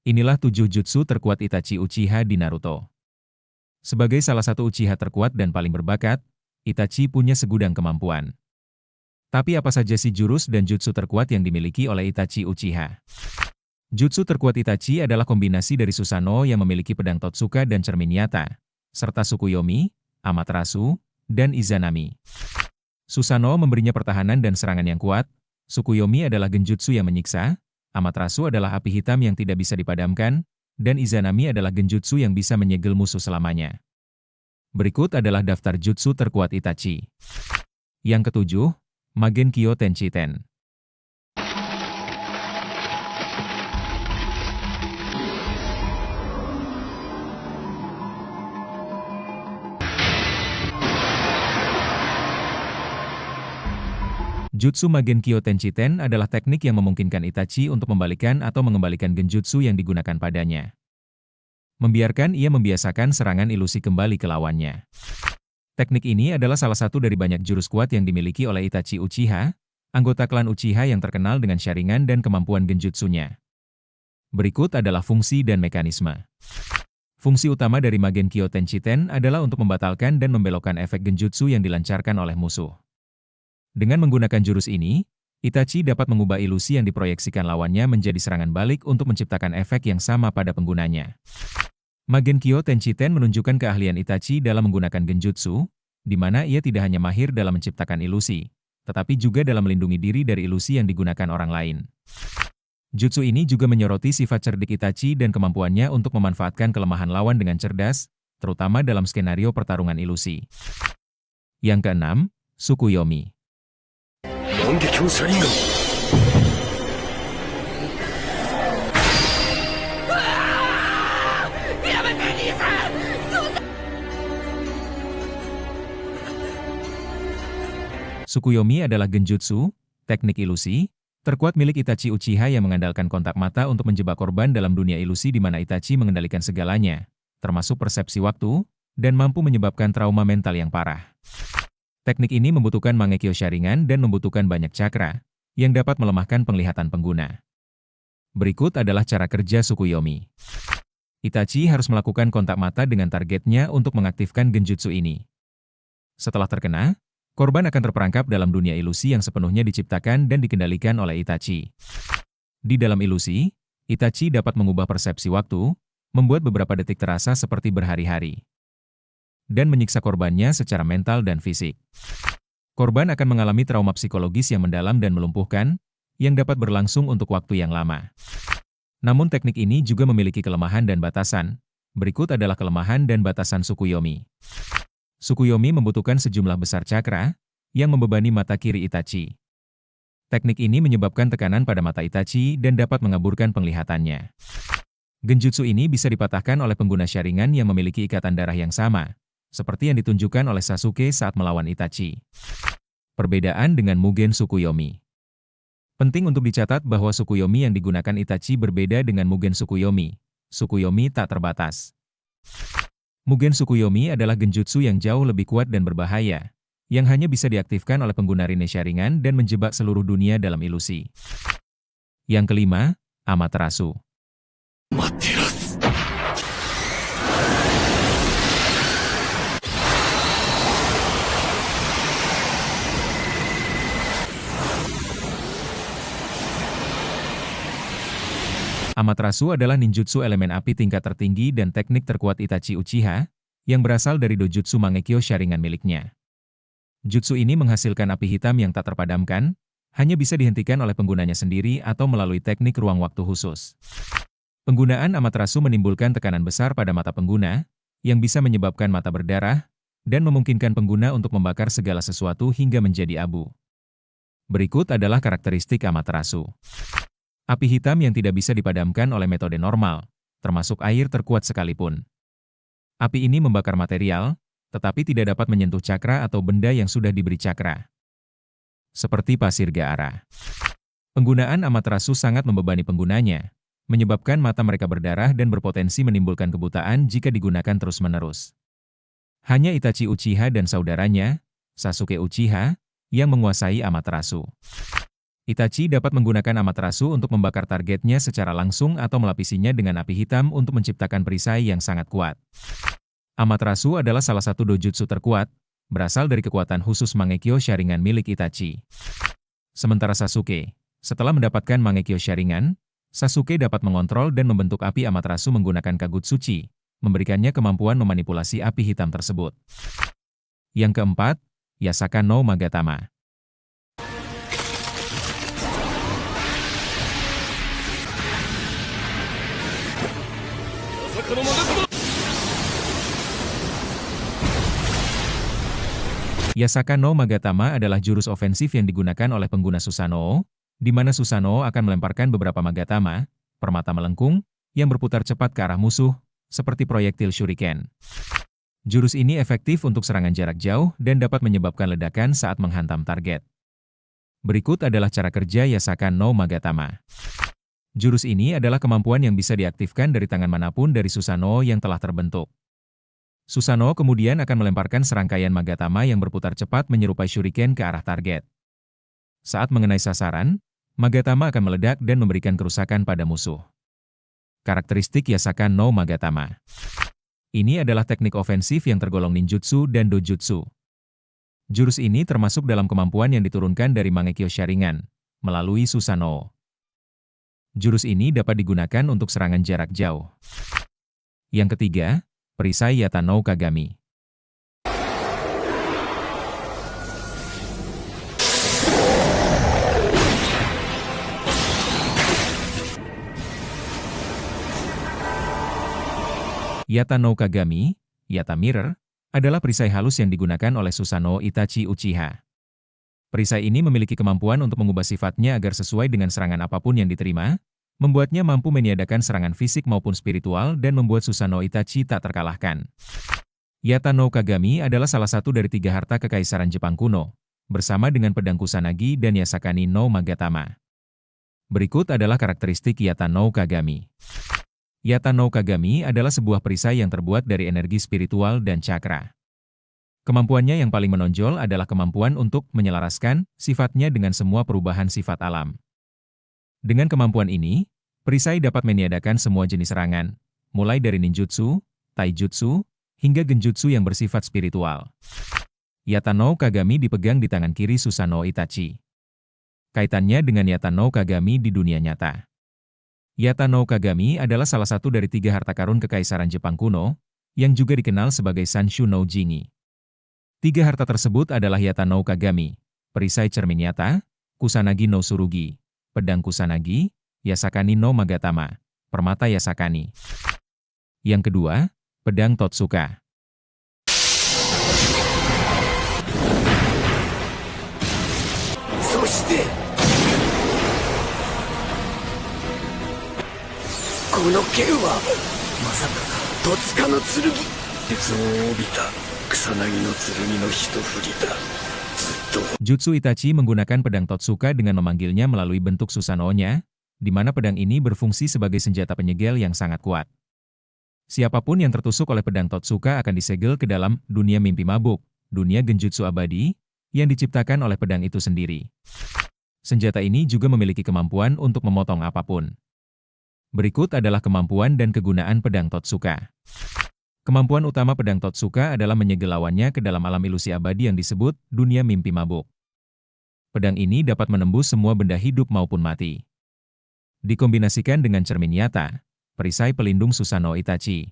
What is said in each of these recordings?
Inilah 7 jutsu terkuat Itachi Uchiha di Naruto. Sebagai salah satu Uchiha terkuat dan paling berbakat, Itachi punya segudang kemampuan. Tapi apa saja sih jurus dan jutsu terkuat yang dimiliki oleh Itachi Uchiha? Jutsu terkuat Itachi adalah kombinasi dari Susanoo yang memiliki pedang Totsuka dan cermin nyata, serta Tsukuyomi, Amaterasu, dan Izanami. Susanoo memberinya pertahanan dan serangan yang kuat, Tsukuyomi adalah genjutsu yang menyiksa, Amaterasu adalah api hitam yang tidak bisa dipadamkan, dan Izanami adalah genjutsu yang bisa menyegel musuh selamanya. Berikut adalah daftar jutsu terkuat Itachi. Yang ketujuh, Magenkyo Tenshiten. Jutsu Magenkyo Tenshiten adalah teknik yang memungkinkan Itachi untuk membalikan atau mengembalikan genjutsu yang digunakan padanya. Membiarkan ia membiasakan serangan ilusi kembali ke lawannya. Teknik ini adalah salah satu dari banyak jurus kuat yang dimiliki oleh Itachi Uchiha, anggota klan Uchiha yang terkenal dengan Sharingan dan kemampuan genjutsunya. Berikut adalah fungsi dan mekanisme. Fungsi utama dari Magenkyo Tenshiten adalah untuk membatalkan dan membelokkan efek genjutsu yang dilancarkan oleh musuh. Dengan menggunakan jurus ini, Itachi dapat mengubah ilusi yang diproyeksikan lawannya menjadi serangan balik untuk menciptakan efek yang sama pada penggunanya. Magenkyo Tenshiten menunjukkan keahlian Itachi dalam menggunakan genjutsu, di mana ia tidak hanya mahir dalam menciptakan ilusi, tetapi juga dalam melindungi diri dari ilusi yang digunakan orang lain. Jutsu ini juga menyoroti sifat cerdik Itachi dan kemampuannya untuk memanfaatkan kelemahan lawan dengan cerdas, terutama dalam skenario pertarungan ilusi. Yang keenam, Tsukuyomi. Tsukuyomi adalah genjutsu, teknik ilusi, terkuat milik Itachi Uchiha yang mengandalkan kontak mata untuk menjebak korban dalam dunia ilusi di mana Itachi mengendalikan segalanya, termasuk persepsi waktu, dan mampu menyebabkan trauma mental yang parah. Teknik ini membutuhkan Mangekyo Sharingan dan membutuhkan banyak cakra, yang dapat melemahkan penglihatan pengguna. Berikut adalah cara kerja Tsukuyomi. Itachi harus melakukan kontak mata dengan targetnya untuk mengaktifkan genjutsu ini. Setelah terkena, korban akan terperangkap dalam dunia ilusi yang sepenuhnya diciptakan dan dikendalikan oleh Itachi. Di dalam ilusi, Itachi dapat mengubah persepsi waktu, membuat beberapa detik terasa seperti berhari-hari, dan menyiksa korbannya secara mental dan fisik. Korban akan mengalami trauma psikologis yang mendalam dan melumpuhkan, yang dapat berlangsung untuk waktu yang lama. Namun teknik ini juga memiliki kelemahan dan batasan. Berikut adalah kelemahan dan batasan Tsukuyomi. Tsukuyomi membutuhkan sejumlah besar cakra, yang membebani mata kiri Itachi. Teknik ini menyebabkan tekanan pada mata Itachi dan dapat mengaburkan penglihatannya. Genjutsu ini bisa dipatahkan oleh pengguna Sharingan yang memiliki ikatan darah yang sama, seperti yang ditunjukkan oleh Sasuke saat melawan Itachi. Perbedaan dengan Mugen Tsukuyomi. Penting untuk dicatat bahwa Tsukuyomi yang digunakan Itachi berbeda dengan Mugen Tsukuyomi. Tsukuyomi tak terbatas. Mugen Tsukuyomi adalah genjutsu yang jauh lebih kuat dan berbahaya, yang hanya bisa diaktifkan oleh pengguna Rinne Sharingan dan menjebak seluruh dunia dalam ilusi. Yang kelima, Amaterasu. Amaterasu adalah ninjutsu elemen api tingkat tertinggi dan teknik terkuat Itachi Uchiha, yang berasal dari dojutsu Mangekyo Sharingan miliknya. Jutsu ini menghasilkan api hitam yang tak terpadamkan, hanya bisa dihentikan oleh penggunanya sendiri atau melalui teknik ruang waktu khusus. Penggunaan Amaterasu menimbulkan tekanan besar pada mata pengguna, yang bisa menyebabkan mata berdarah, dan memungkinkan pengguna untuk membakar segala sesuatu hingga menjadi abu. Berikut adalah karakteristik Amaterasu. Api hitam yang tidak bisa dipadamkan oleh metode normal, termasuk air terkuat sekalipun. Api ini membakar material, tetapi tidak dapat menyentuh cakra atau benda yang sudah diberi cakra. Seperti pasir gaara. Penggunaan Amaterasu sangat membebani penggunanya, menyebabkan mata mereka berdarah dan berpotensi menimbulkan kebutaan jika digunakan terus-menerus. Hanya Itachi Uchiha dan saudaranya, Sasuke Uchiha, yang menguasai Amaterasu. Itachi dapat menggunakan Amaterasu untuk membakar targetnya secara langsung atau melapisinya dengan api hitam untuk menciptakan perisai yang sangat kuat. Amaterasu adalah salah satu dojutsu terkuat, berasal dari kekuatan khusus Mangekyo Sharingan milik Itachi. Sementara Sasuke, setelah mendapatkan Mangekyo Sharingan, Sasuke dapat mengontrol dan membentuk api Amaterasu menggunakan Kagutsuchi, memberikannya kemampuan memanipulasi api hitam tersebut. Yang keempat, Yasaka no Magatama. Yasaka no Magatama adalah jurus ofensif yang digunakan oleh pengguna Susanoo, di mana Susanoo akan melemparkan beberapa Magatama, permata melengkung, yang berputar cepat ke arah musuh, seperti proyektil shuriken. Jurus ini efektif untuk serangan jarak jauh dan dapat menyebabkan ledakan saat menghantam target. Berikut adalah cara kerja Yasaka no Magatama. Jurus ini adalah kemampuan yang bisa diaktifkan dari tangan manapun dari Susanoo yang telah terbentuk. Susanoo kemudian akan melemparkan serangkaian Magatama yang berputar cepat menyerupai shuriken ke arah target. Saat mengenai sasaran, Magatama akan meledak dan memberikan kerusakan pada musuh. Karakteristik Yasaka no Magatama. Ini adalah teknik ofensif yang tergolong ninjutsu dan dojutsu. Jurus ini termasuk dalam kemampuan yang diturunkan dari Mangekyo Sharingan, melalui Susanoo. Jurus ini dapat digunakan untuk serangan jarak jauh. Yang ketiga, perisai Yata no Kagami. Yata no Kagami, Yata Mirror, adalah perisai halus yang digunakan oleh Susanoo Itachi Uchiha. Perisai ini memiliki kemampuan untuk mengubah sifatnya agar sesuai dengan serangan apapun yang diterima, membuatnya mampu meniadakan serangan fisik maupun spiritual dan membuat Susanoo Itachi tak terkalahkan. Yata no Kagami adalah salah satu dari 3 harta kekaisaran Jepang kuno, bersama dengan pedang Kusanagi dan Yasakani no Magatama. Berikut adalah karakteristik Yata no Kagami. Yata no Kagami adalah sebuah perisai yang terbuat dari energi spiritual dan cakra. Kemampuannya yang paling menonjol adalah kemampuan untuk menyelaraskan sifatnya dengan semua perubahan sifat alam. Dengan kemampuan ini, perisai dapat meniadakan semua jenis serangan, mulai dari ninjutsu, taijutsu, hingga genjutsu yang bersifat spiritual. Yata no Kagami dipegang di tangan kiri Susanoo Itachi. Kaitannya dengan Yata no Kagami di dunia nyata. Yata no Kagami adalah salah satu dari 3 harta karun kekaisaran Jepang kuno, yang juga dikenal sebagai Sanshu no Jingi. 3 harta tersebut adalah Yata no Kagami, perisai cermin nyata, Kusanagi no Tsurugi, pedang Kusanagi, Yasakani no Magatama, permata Yasakani. Yang kedua, pedang Totsuka. Jutsu Itachi menggunakan pedang Totsuka dengan memanggilnya melalui bentuk Susanoo-nya, di mana pedang ini berfungsi sebagai senjata penyegel yang sangat kuat. Siapapun yang tertusuk oleh pedang Totsuka akan disegel ke dalam dunia mimpi mabuk, dunia genjutsu abadi, yang diciptakan oleh pedang itu sendiri. Senjata ini juga memiliki kemampuan untuk memotong apapun. Berikut adalah kemampuan dan kegunaan pedang Totsuka. Kemampuan utama pedang Totsuka adalah menyegel lawannya ke dalam alam ilusi abadi yang disebut dunia mimpi mabuk. Pedang ini dapat menembus semua benda hidup maupun mati. Dikombinasikan dengan cermin nyata, perisai pelindung Susanoo Itachi.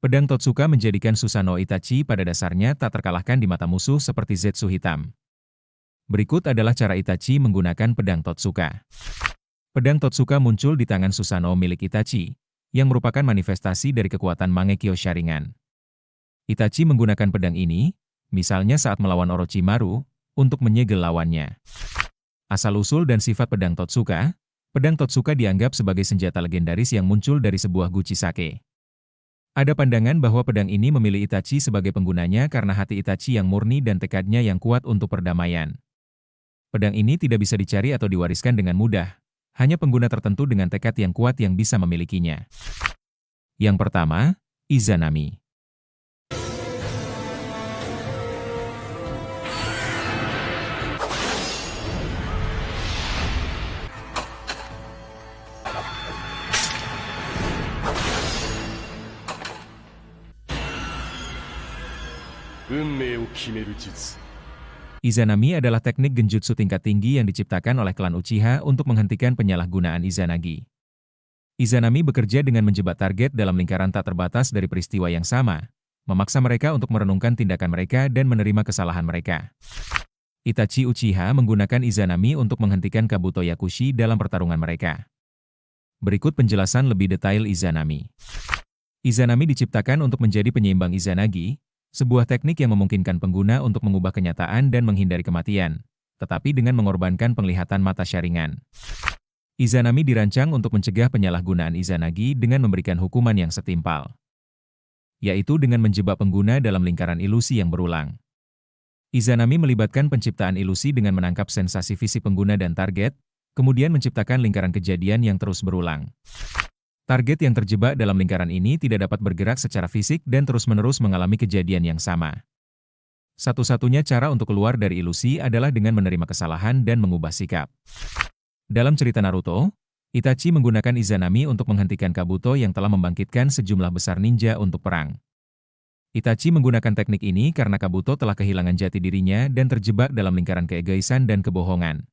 Pedang Totsuka menjadikan Susanoo Itachi pada dasarnya tak terkalahkan di mata musuh seperti Zetsu hitam. Berikut adalah cara Itachi menggunakan pedang Totsuka. Pedang Totsuka muncul di tangan Susanoo milik Itachi, yang merupakan manifestasi dari kekuatan Mangekyo Sharingan. Itachi menggunakan pedang ini, misalnya saat melawan Orochimaru, untuk menyegel lawannya. Asal-usul dan sifat pedang Totsuka dianggap sebagai senjata legendaris yang muncul dari sebuah Guchisake. Ada pandangan bahwa pedang ini memilih Itachi sebagai penggunanya karena hati Itachi yang murni dan tekadnya yang kuat untuk perdamaian. Pedang ini tidak bisa dicari atau diwariskan dengan mudah. Hanya pengguna tertentu dengan tekad yang kuat yang bisa memilikinya. Yang pertama, Izanami. 運命を決める術。 Izanami adalah teknik genjutsu tingkat tinggi yang diciptakan oleh klan Uchiha untuk menghentikan penyalahgunaan Izanagi. Izanami bekerja dengan menjebak target dalam lingkaran tak terbatas dari peristiwa yang sama, memaksa mereka untuk merenungkan tindakan mereka dan menerima kesalahan mereka. Itachi Uchiha menggunakan Izanami untuk menghentikan Kabuto Yakushi dalam pertarungan mereka. Berikut penjelasan lebih detail Izanami. Izanami diciptakan untuk menjadi penyeimbang Izanagi, sebuah teknik yang memungkinkan pengguna untuk mengubah kenyataan dan menghindari kematian, tetapi dengan mengorbankan penglihatan mata syaringan. Izanami dirancang untuk mencegah penyalahgunaan Izanagi dengan memberikan hukuman yang setimpal, yaitu dengan menjebak pengguna dalam lingkaran ilusi yang berulang. Izanami melibatkan penciptaan ilusi dengan menangkap sensasi fisik pengguna dan target, kemudian menciptakan lingkaran kejadian yang terus berulang. Target yang terjebak dalam lingkaran ini tidak dapat bergerak secara fisik dan terus-menerus mengalami kejadian yang sama. Satu-satunya cara untuk keluar dari ilusi adalah dengan menerima kesalahan dan mengubah sikap. Dalam cerita Naruto, Itachi menggunakan Izanami untuk menghentikan Kabuto yang telah membangkitkan sejumlah besar ninja untuk perang. Itachi menggunakan teknik ini karena Kabuto telah kehilangan jati dirinya dan terjebak dalam lingkaran keegoisan dan kebohongan.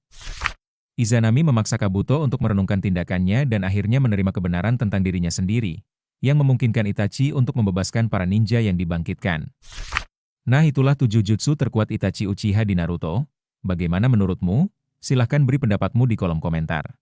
Izanami memaksa Kabuto untuk merenungkan tindakannya dan akhirnya menerima kebenaran tentang dirinya sendiri, yang memungkinkan Itachi untuk membebaskan para ninja yang dibangkitkan. Nah, itulah 7 jutsu terkuat Itachi Uchiha di Naruto. Bagaimana menurutmu? Silahkan beri pendapatmu di kolom komentar.